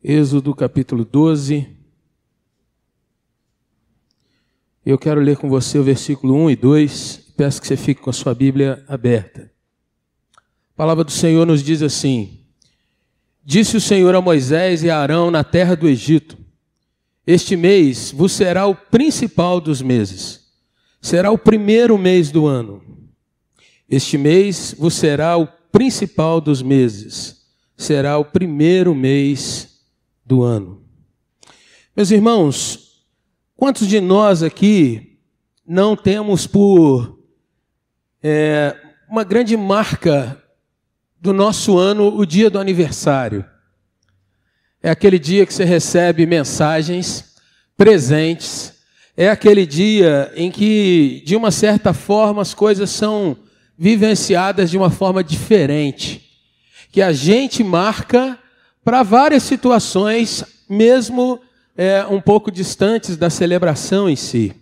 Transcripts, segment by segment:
Êxodo capítulo 12. Eu quero ler com você o versículo 1 e 2. Peço que você fique com a sua Bíblia aberta. A palavra do Senhor nos diz assim: Disse o Senhor a Moisés e a Arão na terra do Egito: Este mês vos será o principal dos meses. Será o primeiro mês do ano. Este mês vos será o principal dos meses. Será o primeiro mês do ano. Meus irmãos, quantos de nós aqui não temos por uma grande marca do nosso ano o dia do aniversário? É aquele dia que você recebe mensagens, presentes. É aquele dia em que, de uma certa forma, as coisas são vivenciadas de uma forma diferente. Que a gente marca para várias situações, mesmo um pouco distantes da celebração em si.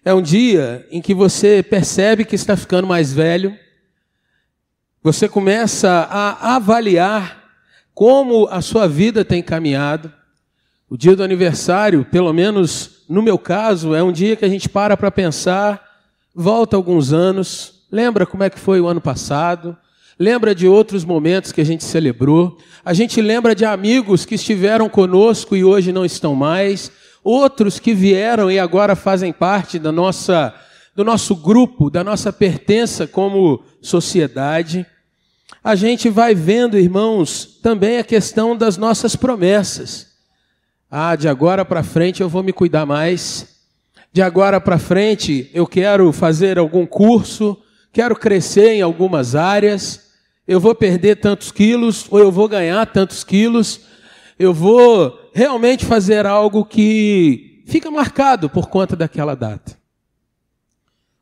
É um dia em que você percebe que está ficando mais velho, você começa a avaliar como a sua vida tem caminhado. O dia do aniversário, pelo menos no meu caso, é um dia que a gente para pensar, volta alguns anos, lembra como é que foi o ano passado, lembra de outros momentos que a gente celebrou, a gente lembra de amigos que estiveram conosco e hoje não estão mais, outros que vieram e agora fazem parte do nosso grupo, da nossa pertença como sociedade. A gente vai vendo, irmãos, também a questão das nossas promessas. De agora para frente eu vou me cuidar mais, de agora para frente eu quero fazer algum curso, quero crescer em algumas áreas, eu vou perder tantos quilos, ou eu vou ganhar tantos quilos, eu vou realmente fazer algo que fica marcado por conta daquela data.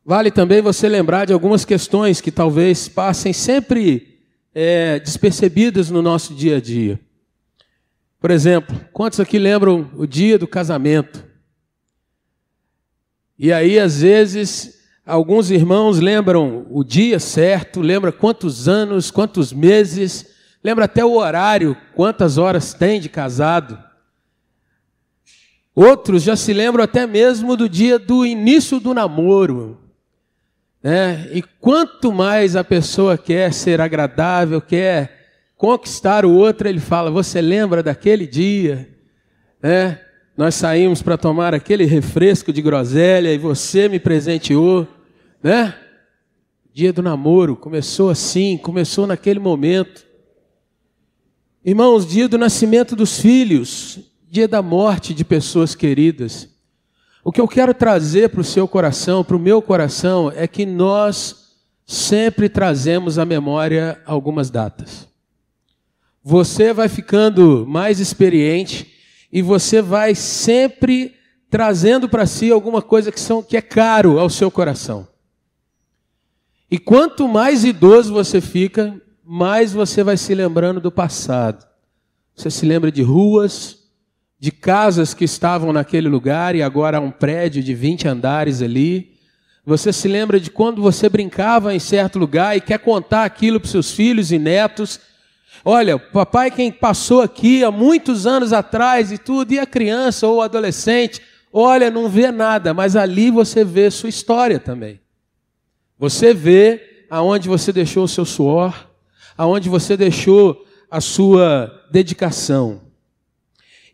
Vale também você lembrar de algumas questões que talvez passem sempre despercebidas no nosso dia a dia. Por exemplo, quantos aqui lembram o dia do casamento? E aí, às vezes, alguns irmãos lembram o dia certo, lembra quantos anos, quantos meses, lembra até o horário, quantas horas tem de casado. Outros já se lembram até mesmo do dia do início do namoro. E quanto mais a pessoa quer ser agradável, quer conquistar o outro, ele fala: você lembra daquele dia? Nós saímos para tomar aquele refresco de groselha e você me presenteou. Dia do namoro, começou assim, começou naquele momento. Irmãos, dia do nascimento dos filhos, dia da morte de pessoas queridas. O que eu quero trazer para o seu coração, para o meu coração, é que nós sempre trazemos à memória algumas datas. Você vai ficando mais experiente e você vai sempre trazendo para si alguma coisa que é caro ao seu coração. E quanto mais idoso você fica, mais você vai se lembrando do passado. Você se lembra de ruas, de casas que estavam naquele lugar e agora há um prédio de 20 andares ali. Você se lembra de quando você brincava em certo lugar e quer contar aquilo para os seus filhos e netos. Olha, papai quem passou aqui há muitos anos atrás e tudo, e a criança ou o adolescente, olha, não vê nada, mas ali você vê sua história também. Você vê aonde você deixou o seu suor, aonde você deixou a sua dedicação.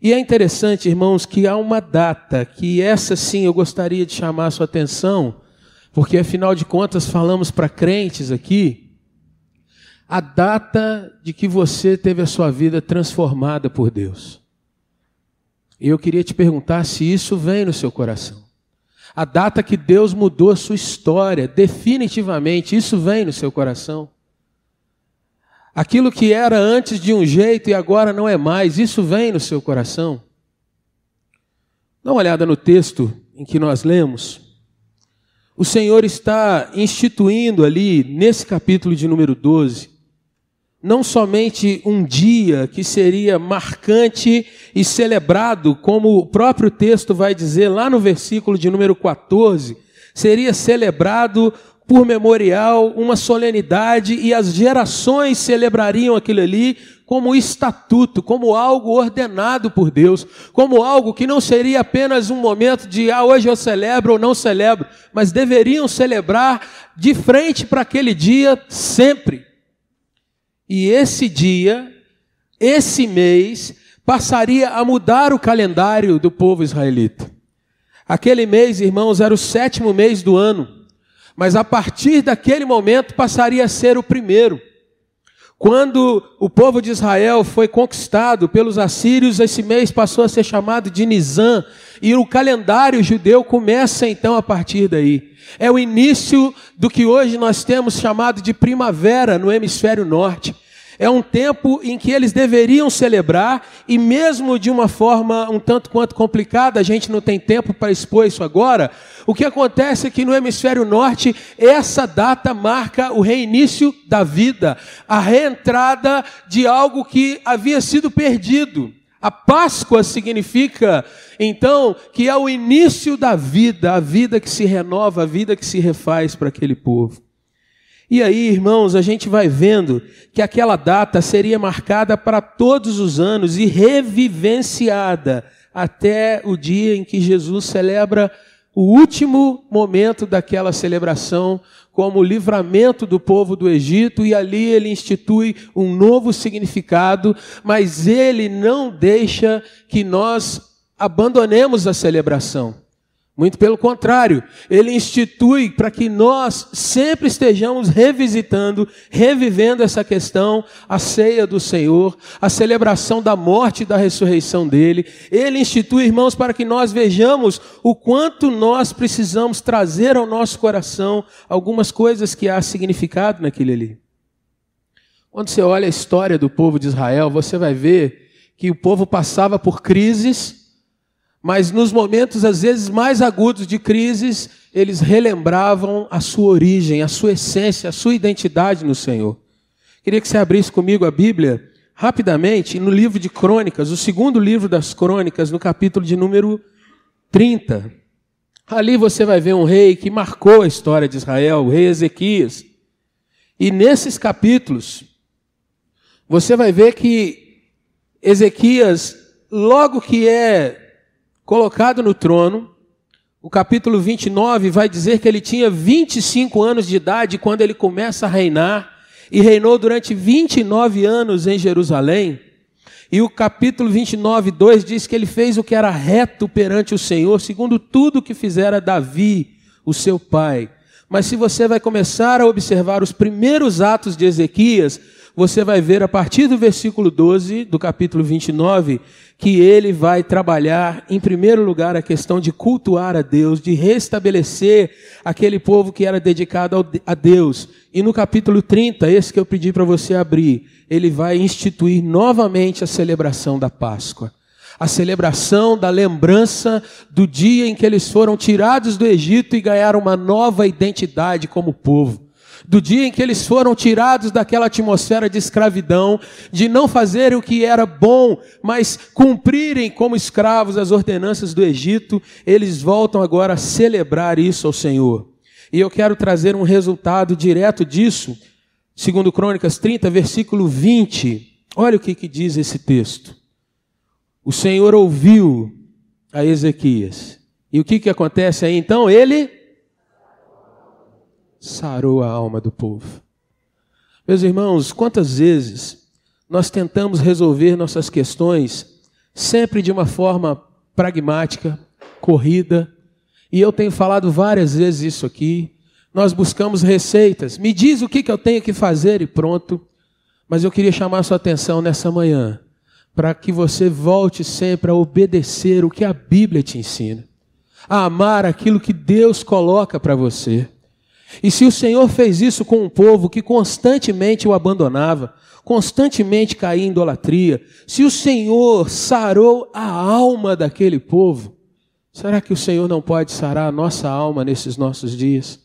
E é interessante, irmãos, que há uma data, que essa sim eu gostaria de chamar a sua atenção, porque afinal de contas falamos para crentes aqui, a data de que você teve a sua vida transformada por Deus. E eu queria te perguntar se isso vem no seu coração. A data que Deus mudou a sua história, definitivamente, isso vem no seu coração. Aquilo que era antes de um jeito e agora não é mais, isso vem no seu coração. Dá uma olhada no texto em que nós lemos. O Senhor está instituindo ali, nesse capítulo de número 12, não somente um dia que seria marcante e celebrado, como o próprio texto vai dizer lá no versículo de número 14, seria celebrado por memorial, uma solenidade, e as gerações celebrariam aquilo ali como estatuto, como algo ordenado por Deus, como algo que não seria apenas um momento de, hoje eu celebro ou não celebro, mas deveriam celebrar de frente para aquele dia sempre. E esse dia, esse mês, passaria a mudar o calendário do povo israelita. Aquele mês, irmãos, era o 7º mês do ano, mas a partir daquele momento passaria a ser o primeiro. Quando o povo de Israel foi conquistado pelos assírios, esse mês passou a ser chamado de Nisan, e o calendário judeu começa então a partir daí. É o início do que hoje nós temos chamado de primavera no hemisfério norte. É um tempo em que eles deveriam celebrar, e mesmo de uma forma um tanto quanto complicada, a gente não tem tempo para expor isso agora, o que acontece é que no hemisfério norte, essa data marca o reinício da vida, a reentrada de algo que havia sido perdido. A Páscoa significa, então, que é o início da vida, a vida que se renova, a vida que se refaz para aquele povo. E aí, irmãos, a gente vai vendo que aquela data seria marcada para todos os anos e revivenciada até o dia em que Jesus celebra o último momento daquela celebração como o livramento do povo do Egito, e ali ele institui um novo significado, mas ele não deixa que nós abandonemos a celebração. Muito pelo contrário, ele institui para que nós sempre estejamos revisitando, revivendo essa questão, a ceia do Senhor, a celebração da morte e da ressurreição dele. Ele institui, irmãos, para que nós vejamos o quanto nós precisamos trazer ao nosso coração algumas coisas que há significado naquele ali. Quando você olha a história do povo de Israel, você vai ver que o povo passava por crises, mas nos momentos, às vezes, mais agudos de crises, eles relembravam a sua origem, a sua essência, a sua identidade no Senhor. Queria que você abrisse comigo a Bíblia, rapidamente, no livro de Crônicas, o 2º livro das Crônicas, no capítulo de número 30. Ali você vai ver um rei que marcou a história de Israel, o rei Ezequias. E nesses capítulos, você vai ver que Ezequias, logo que é colocado no trono, o capítulo 29 vai dizer que ele tinha 25 anos de idade quando ele começa a reinar, e reinou durante 29 anos em Jerusalém. E o capítulo 29, 2 diz que ele fez o que era reto perante o Senhor, segundo tudo que fizera Davi, o seu pai. Mas se você vai começar a observar os primeiros atos de Ezequias, você vai ver a partir do versículo 12 do capítulo 29, que ele vai trabalhar, em primeiro lugar, a questão de cultuar a Deus, de restabelecer aquele povo que era dedicado a Deus. E no capítulo 30, esse que eu pedi para você abrir, ele vai instituir novamente a celebração da Páscoa. A celebração da lembrança do dia em que eles foram tirados do Egito e ganharam uma nova identidade como povo. Do dia em que eles foram tirados daquela atmosfera de escravidão, de não fazerem o que era bom, mas cumprirem como escravos as ordenanças do Egito, eles voltam agora a celebrar isso ao Senhor. E eu quero trazer um resultado direto disso, segundo Crônicas 30, versículo 20. Olha o que diz esse texto. O Senhor ouviu a Ezequias. E o que acontece aí então? Ele sarou a alma do povo. Meus irmãos, quantas vezes nós tentamos resolver nossas questões sempre de uma forma pragmática, corrida, e eu tenho falado várias vezes isso aqui. Nós buscamos receitas, me diz o que eu tenho que fazer e pronto. Mas eu queria chamar a sua atenção nessa manhã, para que você volte sempre a obedecer o que a Bíblia te ensina, a amar aquilo que Deus coloca para você. E se o Senhor fez isso com um povo que constantemente o abandonava, constantemente caía em idolatria, se o Senhor sarou a alma daquele povo, será que o Senhor não pode sarar a nossa alma nesses nossos dias?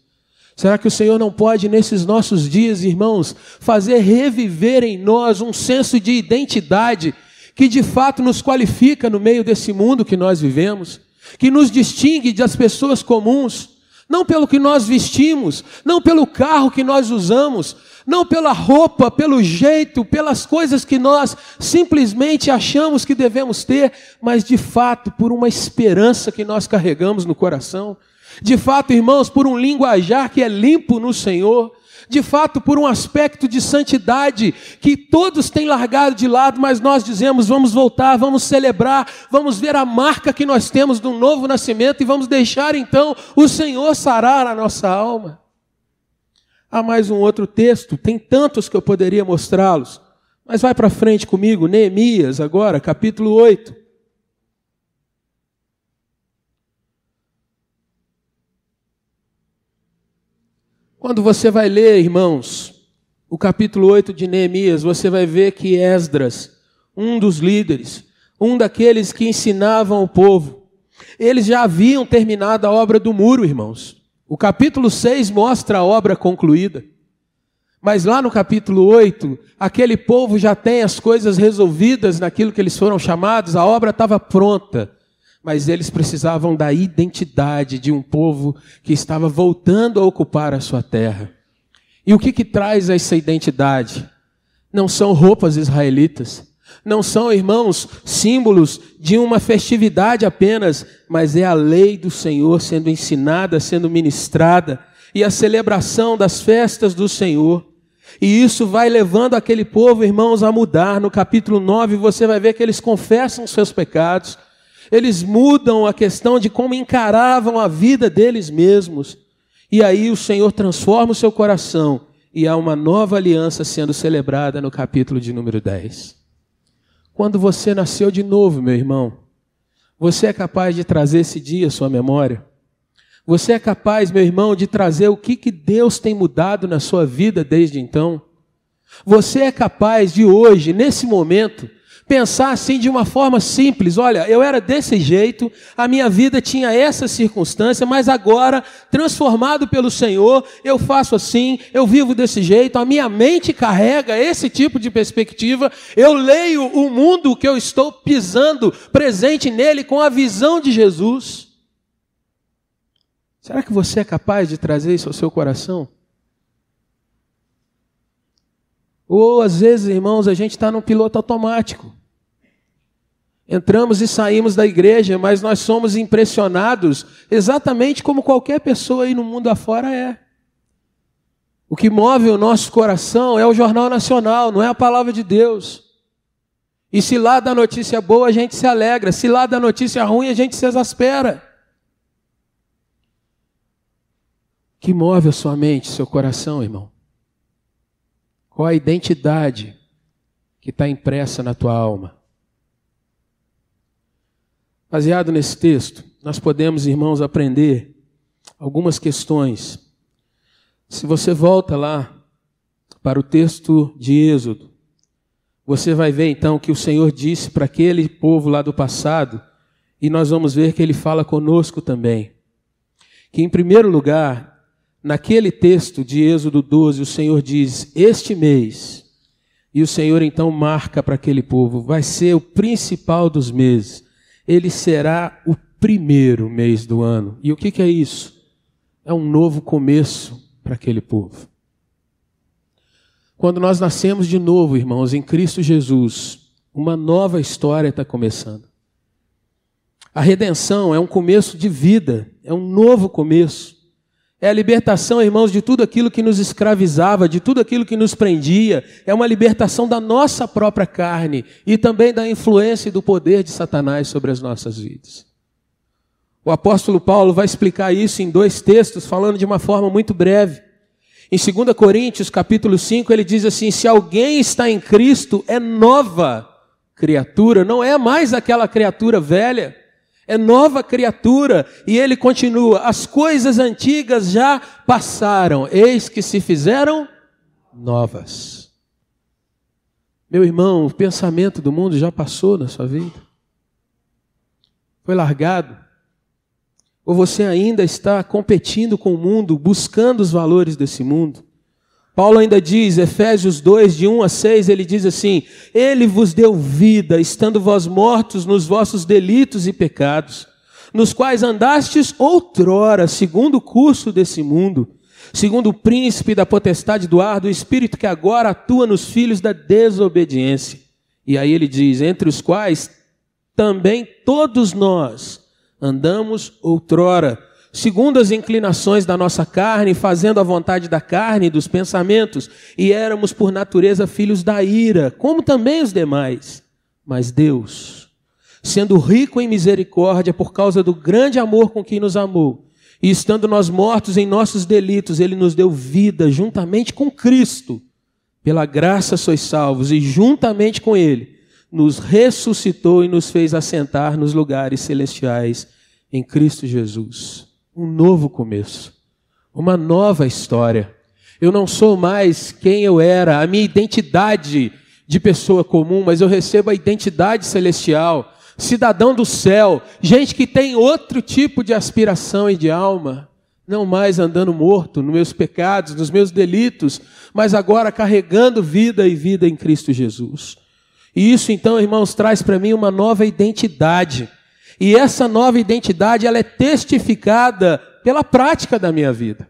Será que o Senhor não pode, nesses nossos dias, irmãos, fazer reviver em nós um senso de identidade que de fato nos qualifica no meio desse mundo que nós vivemos, que nos distingue das pessoas comuns? não pelo que nós vestimos, não pelo carro que nós usamos, não pela roupa, pelo jeito, pelas coisas que nós simplesmente achamos que devemos ter, mas de fato por uma esperança que nós carregamos no coração. De fato, irmãos, por um linguajar que é limpo no Senhor. De fato, por um aspecto de santidade que todos têm largado de lado, mas nós dizemos, vamos voltar, vamos celebrar, vamos ver a marca que nós temos de um novo nascimento e vamos deixar então o Senhor sarar a nossa alma. Há mais um outro texto, tem tantos que eu poderia mostrá-los, mas vai para frente comigo, Neemias agora, capítulo 8. Quando você vai ler, irmãos, o capítulo 8 de Neemias, você vai ver que Esdras, um dos líderes, um daqueles que ensinavam o povo, eles já haviam terminado a obra do muro, irmãos. O capítulo 6 mostra a obra concluída. Mas lá no capítulo 8, aquele povo já tem as coisas resolvidas naquilo que eles foram chamados, a obra estava pronta. Mas eles precisavam da identidade de um povo que estava voltando a ocupar a sua terra. E o que traz essa identidade? Não são roupas israelitas, não são, irmãos, símbolos de uma festividade apenas, mas é a lei do Senhor sendo ensinada, sendo ministrada, e a celebração das festas do Senhor. E isso vai levando aquele povo, irmãos, a mudar. No capítulo 9 você vai ver que eles confessam seus pecados. Eles mudam a questão de como encaravam a vida deles mesmos. E aí o Senhor transforma o seu coração e há uma nova aliança sendo celebrada no capítulo de número 10. Quando você nasceu de novo, meu irmão, você é capaz de trazer esse dia à sua memória? Você é capaz, meu irmão, de trazer o que Deus tem mudado na sua vida desde então? Você é capaz de hoje, nesse momento, pensar assim de uma forma simples, olha, eu era desse jeito, a minha vida tinha essa circunstância, mas agora, transformado pelo Senhor, eu faço assim, eu vivo desse jeito, a minha mente carrega esse tipo de perspectiva, eu leio o mundo que eu estou pisando, presente nele, com a visão de Jesus. Será que você é capaz de trazer isso ao seu coração? Ou às vezes, irmãos, a gente está num piloto automático. Entramos e saímos da igreja, mas nós somos impressionados exatamente como qualquer pessoa aí no mundo afora é. O que move o nosso coração é o Jornal Nacional, não é a palavra de Deus. E se lá dá notícia boa, a gente se alegra. Se lá dá notícia ruim, a gente se exaspera. O que move a sua mente, seu coração, irmão? Qual a identidade que está impressa na tua alma? Baseado nesse texto, nós podemos, irmãos, aprender algumas questões. Se você volta lá para o texto de Êxodo, você vai ver então que o Senhor disse para aquele povo lá do passado, e nós vamos ver que Ele fala conosco também. Que em primeiro lugar, naquele texto de Êxodo 12, o Senhor diz, este mês, e o Senhor então marca para aquele povo, vai ser o principal dos meses. Ele será o primeiro mês do ano. E o que é isso? É um novo começo para aquele povo. Quando nós nascemos de novo, irmãos, em Cristo Jesus, uma nova história está começando. A redenção é um começo de vida, é um novo começo. É a libertação, irmãos, de tudo aquilo que nos escravizava, de tudo aquilo que nos prendia. É uma libertação da nossa própria carne e também da influência e do poder de Satanás sobre as nossas vidas. O apóstolo Paulo vai explicar isso em 2 textos, falando de uma forma muito breve. Em 2 Coríntios, capítulo 5, ele diz assim, se alguém está em Cristo, é nova criatura, não é mais aquela criatura velha. É nova criatura, e ele continua, as coisas antigas já passaram, eis que se fizeram novas. Meu irmão, o pensamento do mundo já passou na sua vida? Foi largado? Ou você ainda está competindo com o mundo, buscando os valores desse mundo? Paulo ainda diz, Efésios 2, de 1 a 6, ele diz assim, ele vos deu vida, estando vós mortos nos vossos delitos e pecados, nos quais andastes outrora, segundo o curso desse mundo, segundo o príncipe da potestade do ar, do espírito que agora atua nos filhos da desobediência. E aí ele diz, entre os quais também todos nós andamos outrora, segundo as inclinações da nossa carne, fazendo a vontade da carne e dos pensamentos, e éramos por natureza filhos da ira, como também os demais. Mas Deus, sendo rico em misericórdia por causa do grande amor com que nos amou, e estando nós mortos em nossos delitos, Ele nos deu vida juntamente com Cristo. Pela graça sois salvos, e juntamente com Ele nos ressuscitou e nos fez assentar nos lugares celestiais em Cristo Jesus. Um novo começo, uma nova história. Eu não sou mais quem eu era, a minha identidade de pessoa comum, mas eu recebo a identidade celestial, cidadão do céu, gente que tem outro tipo de aspiração e de alma, não mais andando morto nos meus pecados, nos meus delitos, mas agora carregando vida e vida em Cristo Jesus. E isso então, irmãos, traz para mim uma nova identidade. E essa nova identidade, ela é testificada pela prática da minha vida.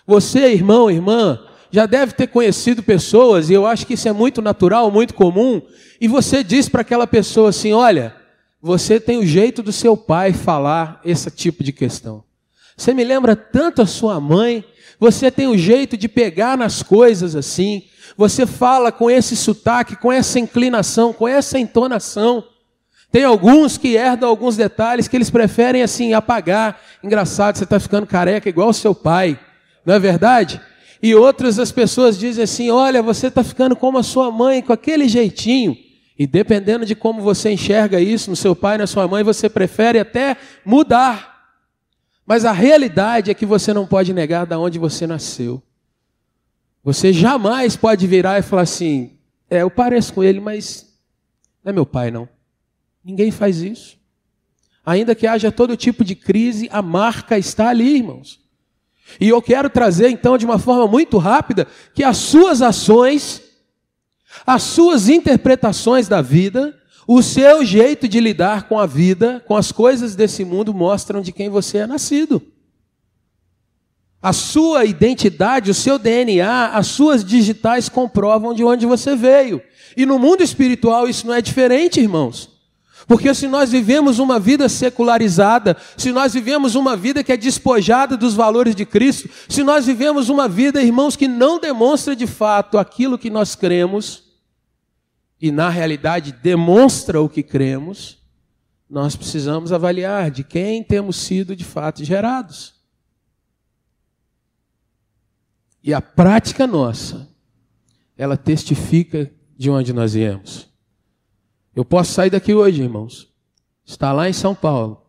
Você, irmão, irmã, já deve ter conhecido pessoas, e eu acho que isso é muito natural, muito comum, e você diz para aquela pessoa assim, olha, você tem o jeito do seu pai falar esse tipo de questão. Você me lembra tanto a sua mãe, você tem o jeito de pegar nas coisas assim, você fala com esse sotaque, com essa inclinação, com essa entonação. Tem alguns que herdam alguns detalhes que eles preferem assim apagar. Engraçado, você está ficando careca igual o seu pai, não é verdade? E outras as pessoas dizem assim, olha, você está ficando como a sua mãe, com aquele jeitinho. E dependendo de como você enxerga isso no seu pai, na sua mãe, você prefere até mudar. Mas a realidade é que você não pode negar de onde você nasceu. Você jamais pode virar e falar assim, eu pareço com ele, mas não é meu pai não. Ninguém faz isso. Ainda que haja todo tipo de crise, a marca está ali, irmãos. E eu quero trazer então de uma forma muito rápida que as suas ações, as suas interpretações da vida, o seu jeito de lidar com a vida, com as coisas desse mundo, mostram de quem você é nascido. A sua identidade, o seu DNA, as suas digitais comprovam de onde você veio. E no mundo espiritual isso não é diferente, irmãos. Porque se nós vivemos uma vida secularizada, se nós vivemos uma vida que é despojada dos valores de Cristo, se nós vivemos uma vida, irmãos, que não demonstra de fato aquilo que nós cremos, e na realidade demonstra o que cremos, nós precisamos avaliar de quem temos sido de fato gerados. E a prática nossa, ela testifica de onde nós viemos. Eu posso sair daqui hoje, irmãos, estar lá em São Paulo.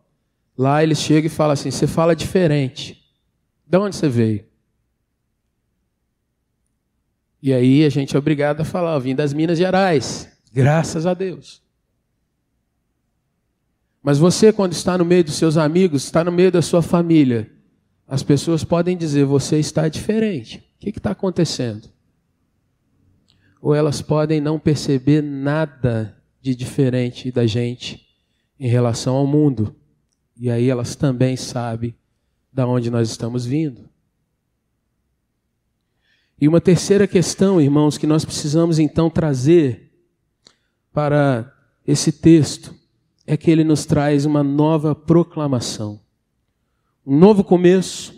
Lá eles chegam e falam assim, você fala diferente. De onde você veio? E aí a gente é obrigado a falar, eu vim das Minas Gerais, graças a Deus. Mas você, quando está no meio dos seus amigos, está no meio da sua família, as pessoas podem dizer, você está diferente. O que está acontecendo? Ou elas podem não perceber nada de diferente da gente em relação ao mundo. E aí elas também sabem de onde nós estamos vindo. E uma terceira questão, irmãos, que nós precisamos então trazer para esse texto, é que ele nos traz uma nova proclamação. Um novo começo,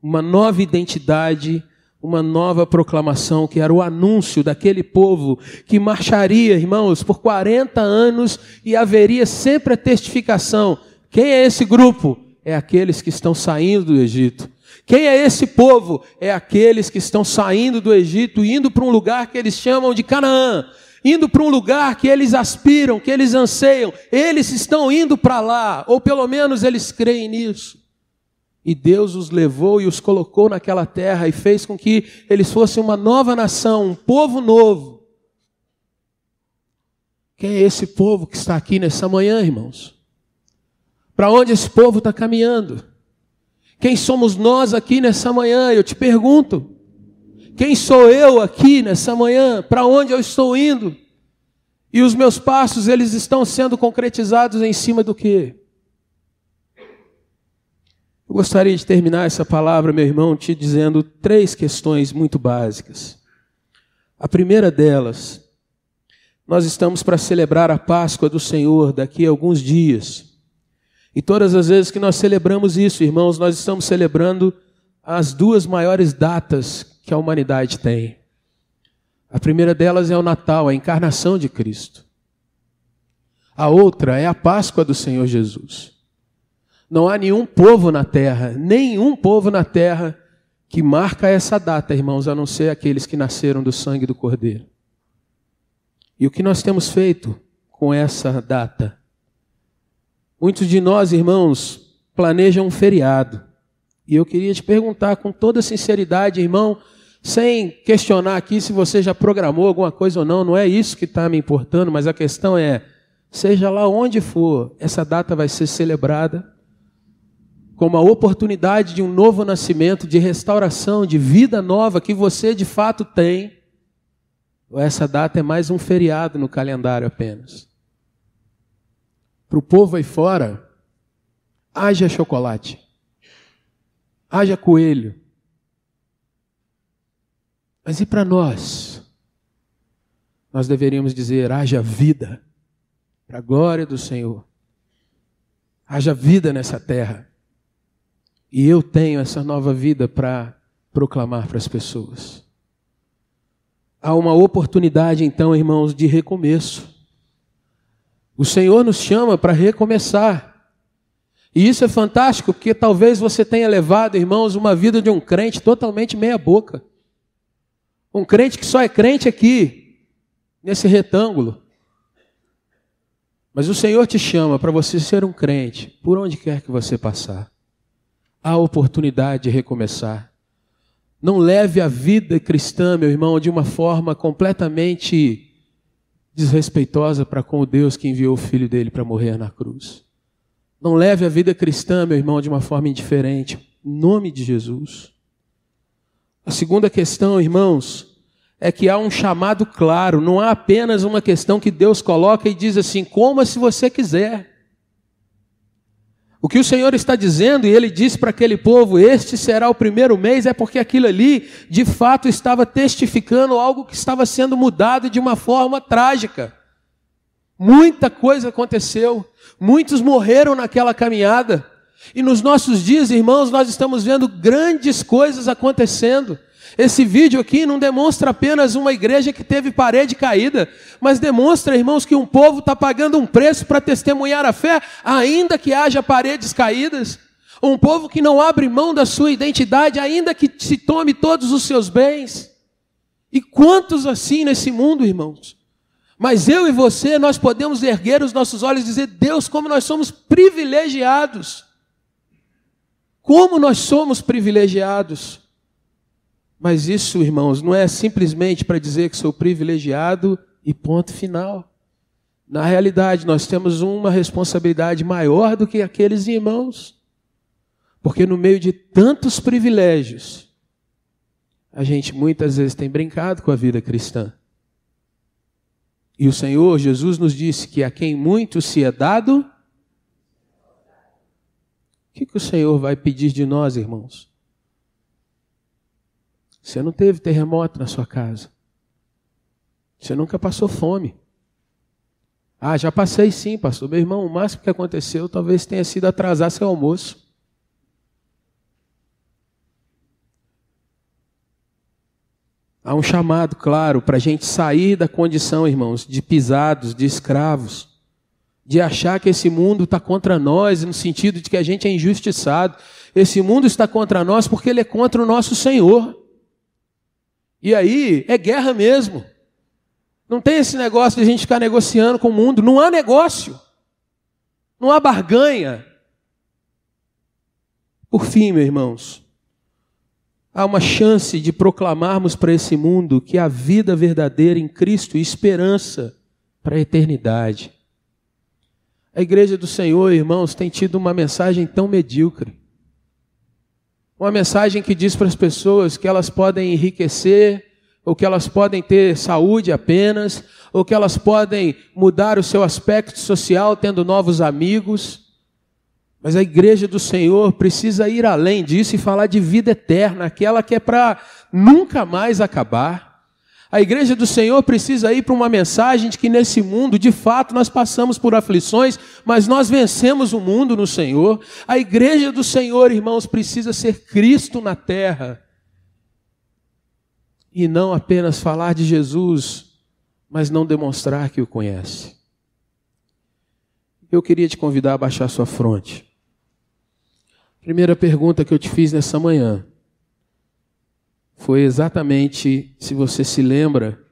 uma nova identidade, uma nova proclamação, que era o anúncio daquele povo que marcharia, irmãos, por 40 anos e haveria sempre a testificação. Quem é esse grupo? É aqueles que estão saindo do Egito. Quem é esse povo? É aqueles que estão saindo do Egito, indo para um lugar que eles chamam de Canaã, indo para um lugar que eles aspiram, que eles anseiam. Eles estão indo para lá, ou pelo menos eles creem nisso. E Deus os levou e os colocou naquela terra e fez com que eles fossem uma nova nação, um povo novo. Quem é esse povo que está aqui nessa manhã, irmãos? Para onde esse povo está caminhando? Quem somos nós aqui nessa manhã? Eu te pergunto. Quem sou eu aqui nessa manhã? Para onde eu estou indo? E os meus passos, eles estão sendo concretizados em cima do quê? Eu gostaria de terminar essa palavra, meu irmão, te dizendo 3 questões muito básicas. A primeira delas, nós estamos para celebrar a Páscoa do Senhor daqui a alguns dias. E todas as vezes que nós celebramos isso, irmãos, nós estamos celebrando as 2 maiores datas que a humanidade tem. A primeira delas é o Natal, a encarnação de Cristo. A outra é a Páscoa do Senhor Jesus. Não há nenhum povo na terra, que marca essa data, irmãos, a não ser aqueles que nasceram do sangue do Cordeiro. E o que nós temos feito com essa data? Muitos de nós, irmãos, planejam um feriado. E eu queria te perguntar com toda sinceridade, irmão, sem questionar aqui se você já programou alguma coisa ou não, não é isso que está me importando, mas a questão é, seja lá onde for, essa data vai ser celebrada como a oportunidade de um novo nascimento, de restauração, de vida nova que você de fato tem. Ou essa data é mais um feriado no calendário apenas? Para o povo aí fora, haja chocolate, haja coelho. Mas e para nós? Nós deveríamos dizer, haja vida, para a glória do Senhor. Haja vida nessa terra. E eu tenho essa nova vida para proclamar para as pessoas. Há uma oportunidade, então, irmãos, de recomeço. O Senhor nos chama para recomeçar. E isso é fantástico, porque talvez você tenha levado, irmãos, uma vida de um crente totalmente meia boca. Um crente que só é crente aqui, nesse retângulo. Mas o Senhor te chama para você ser um crente, por onde quer que você passar. Há oportunidade de recomeçar. Não leve a vida cristã, meu irmão, de uma forma completamente desrespeitosa para com o Deus que enviou o Filho dele para morrer na cruz. Não leve a vida cristã, meu irmão, de uma forma indiferente. Em nome de Jesus. A segunda questão, irmãos, é que há um chamado claro. Não há apenas uma questão que Deus coloca e diz assim, coma se você quiser. O que o Senhor está dizendo, e Ele disse para aquele povo, este será o primeiro mês, é porque aquilo ali, de fato, estava testificando algo que estava sendo mudado de uma forma trágica. Muita coisa aconteceu, muitos morreram naquela caminhada, e nos nossos dias, irmãos, nós estamos vendo grandes coisas acontecendo. Esse vídeo aqui não demonstra apenas uma igreja que teve parede caída, mas demonstra, irmãos, que um povo está pagando um preço para testemunhar a fé, ainda que haja paredes caídas. Um povo que não abre mão da sua identidade, ainda que se tome todos os seus bens. E quantos assim nesse mundo, irmãos? Mas eu e você, nós podemos erguer os nossos olhos e dizer, Deus, como nós somos privilegiados. Como nós somos privilegiados. Mas isso, irmãos, não é simplesmente para dizer que sou privilegiado e ponto final. Na realidade, nós temos uma responsabilidade maior do que aqueles irmãos. Porque no meio de tantos privilégios, a gente muitas vezes tem brincado com a vida cristã. E o Senhor Jesus nos disse que a quem muito se é dado, o que o Senhor vai pedir de nós, irmãos? Você não teve terremoto na sua casa. Você nunca passou fome. Ah, já passei sim, pastor. Meu irmão, o máximo que aconteceu talvez tenha sido atrasar seu almoço. Há um chamado, claro, para a gente sair da condição, irmãos, de pisados, de escravos, de achar que esse mundo está contra nós, no sentido de que a gente é injustiçado. Esse mundo está contra nós porque ele é contra o nosso Senhor. E aí é guerra mesmo. Não tem esse negócio de a gente ficar negociando com o mundo. Não há negócio. Não há barganha. Por fim, meus irmãos, há uma chance de proclamarmos para esse mundo que há vida verdadeira em Cristo e esperança para a eternidade. A igreja do Senhor, irmãos, tem tido uma mensagem tão medíocre. Uma mensagem que diz para as pessoas que elas podem enriquecer, ou que elas podem ter saúde apenas, ou que elas podem mudar o seu aspecto social tendo novos amigos. Mas a igreja do Senhor precisa ir além disso e falar de vida eterna, aquela que é para nunca mais acabar. A igreja do Senhor precisa ir para uma mensagem de que nesse mundo, de fato, nós passamos por aflições, mas nós vencemos o mundo no Senhor. A igreja do Senhor, irmãos, precisa ser Cristo na terra. E não apenas falar de Jesus, mas não demonstrar que o conhece. Eu queria te convidar a baixar sua fronte. Primeira pergunta que eu te fiz nessa manhã foi exatamente se você se lembra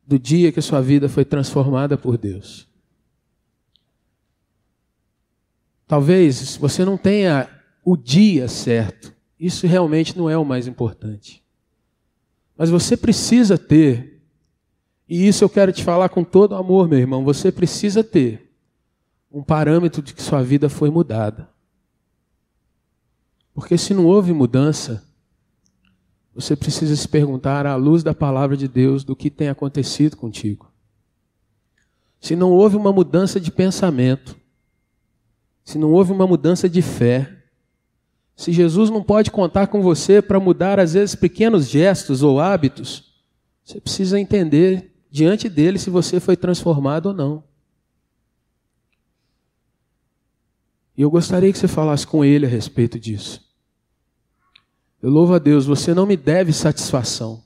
do dia que a sua vida foi transformada por Deus. Talvez você não tenha o dia certo, isso realmente não é o mais importante. Mas você precisa ter, e isso eu quero te falar com todo amor, meu irmão, você precisa ter um parâmetro de que sua vida foi mudada. Porque se não houve mudança, você precisa se perguntar, à luz da palavra de Deus, do que tem acontecido contigo. Se não houve uma mudança de pensamento, se não houve uma mudança de fé, se Jesus não pode contar com você para mudar, às vezes, pequenos gestos ou hábitos, você precisa entender diante dele se você foi transformado ou não. E eu gostaria que você falasse com ele a respeito disso. Eu louvo a Deus, você não me deve satisfação,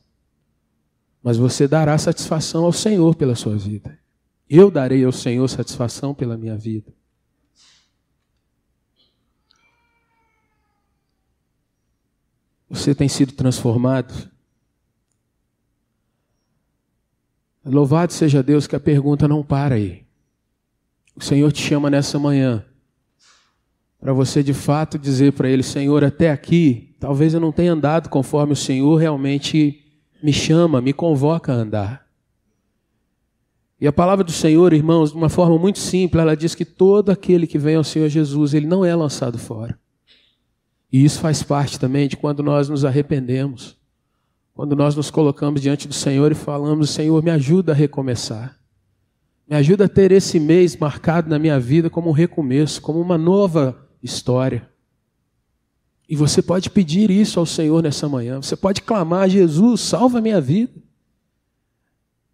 mas você dará satisfação ao Senhor pela sua vida. Eu darei ao Senhor satisfação pela minha vida. Você tem sido transformado? Louvado seja Deus que a pergunta não para aí. O Senhor te chama nessa manhã para você de fato dizer para Ele, Senhor, até aqui, talvez eu não tenha andado conforme o Senhor realmente me chama, me convoca a andar. E a palavra do Senhor, irmãos, de uma forma muito simples, ela diz que todo aquele que vem ao Senhor Jesus, ele não é lançado fora. E isso faz parte também de quando nós nos arrependemos, quando nós nos colocamos diante do Senhor e falamos, Senhor, me ajuda a recomeçar. Me ajuda a ter esse mês marcado na minha vida como um recomeço, como uma nova história. E você pode pedir isso ao Senhor nessa manhã. Você pode clamar, Jesus, salva a minha vida.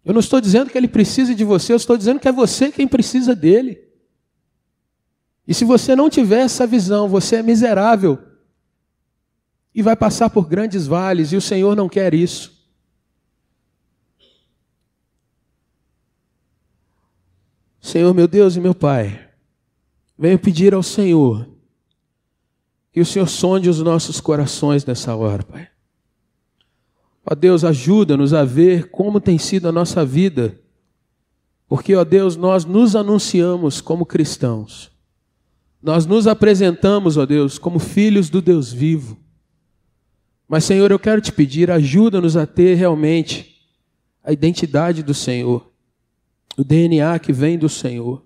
Eu não estou dizendo que Ele precisa de você, eu estou dizendo que é você quem precisa dEle. E se você não tiver essa visão, você é miserável e vai passar por grandes vales, e o Senhor não quer isso. Senhor, meu Deus e meu Pai, venho pedir ao Senhor que o Senhor sonde os nossos corações nessa hora, Pai. Ó Deus, ajuda-nos a ver como tem sido a nossa vida, porque, ó Deus, nós nos anunciamos como cristãos. Nós nos apresentamos, ó Deus, como filhos do Deus vivo. Mas, Senhor, eu quero te pedir, ajuda-nos a ter realmente a identidade do Senhor, o DNA que vem do Senhor.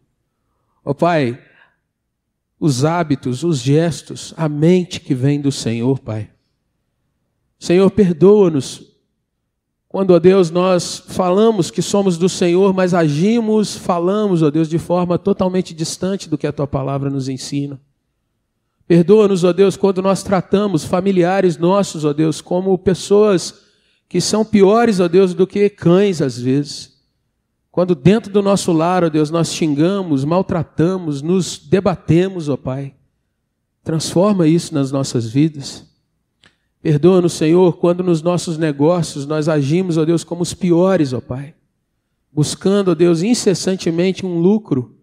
Ó Pai, os hábitos, os gestos, a mente que vem do Senhor, Pai. Senhor, perdoa-nos quando, ó Deus, nós falamos que somos do Senhor, mas agimos, falamos, ó Deus, de forma totalmente distante do que a Tua palavra nos ensina. Perdoa-nos, ó Deus, quando nós tratamos familiares nossos, ó Deus, como pessoas que são piores, ó Deus, do que cães às vezes. Quando dentro do nosso lar, ó Deus, nós xingamos, maltratamos, nos debatemos, ó Pai. Transforma isso nas nossas vidas. Perdoa-nos, Senhor, quando nos nossos negócios nós agimos, ó Deus, como os piores, ó Pai. Buscando, ó Deus, incessantemente um lucro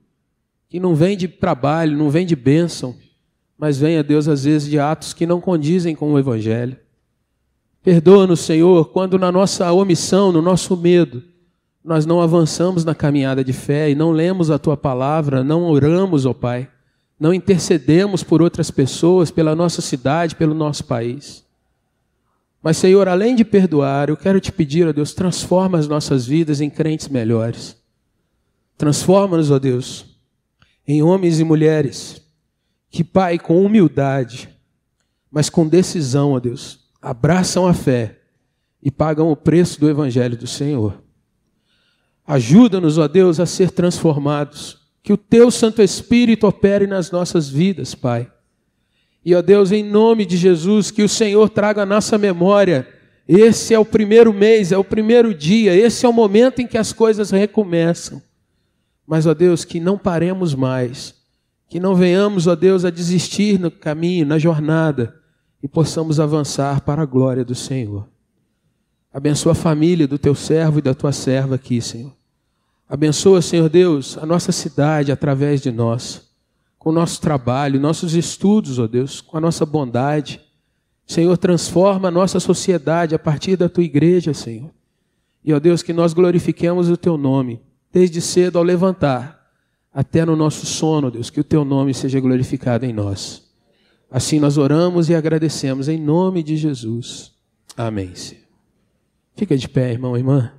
que não vem de trabalho, não vem de bênção, mas vem, ó Deus, às vezes de atos que não condizem com o Evangelho. Perdoa-nos, Senhor, quando na nossa omissão, no nosso medo, nós não avançamos na caminhada de fé e não lemos a Tua palavra, não oramos, ó Pai, não intercedemos por outras pessoas, pela nossa cidade, pelo nosso país. Mas, Senhor, além de perdoar, eu quero te pedir, ó Deus, transforma as nossas vidas em crentes melhores. Transforma-nos, ó Deus, em homens e mulheres que, Pai, com humildade, mas com decisão, ó Deus, abraçam a fé e pagam o preço do Evangelho do Senhor. Ajuda-nos, ó Deus, a ser transformados Que o Teu Santo Espírito opere nas nossas vidas, Pai. E, ó Deus, em nome de Jesus, que o Senhor traga à nossa memória, esse é o primeiro mês, é o primeiro dia, esse é o momento em que as coisas recomeçam. Mas, ó Deus, que não paremos mais, que não venhamos, ó Deus, a desistir no caminho, na jornada, e possamos avançar para a glória do Senhor. Abençoa a família do Teu servo e da Tua serva aqui, Senhor. Abençoa, Senhor Deus, a nossa cidade através de nós, com o nosso trabalho, nossos estudos, ó Deus, com a nossa bondade. Senhor, transforma a nossa sociedade a partir da Tua igreja, Senhor. E, ó Deus, que nós glorifiquemos o Teu nome, desde cedo ao levantar, até no nosso sono, Deus, que o Teu nome seja glorificado em nós. Assim nós oramos e agradecemos em nome de Jesus. Amém, Senhor. Fica de pé, irmão e irmã.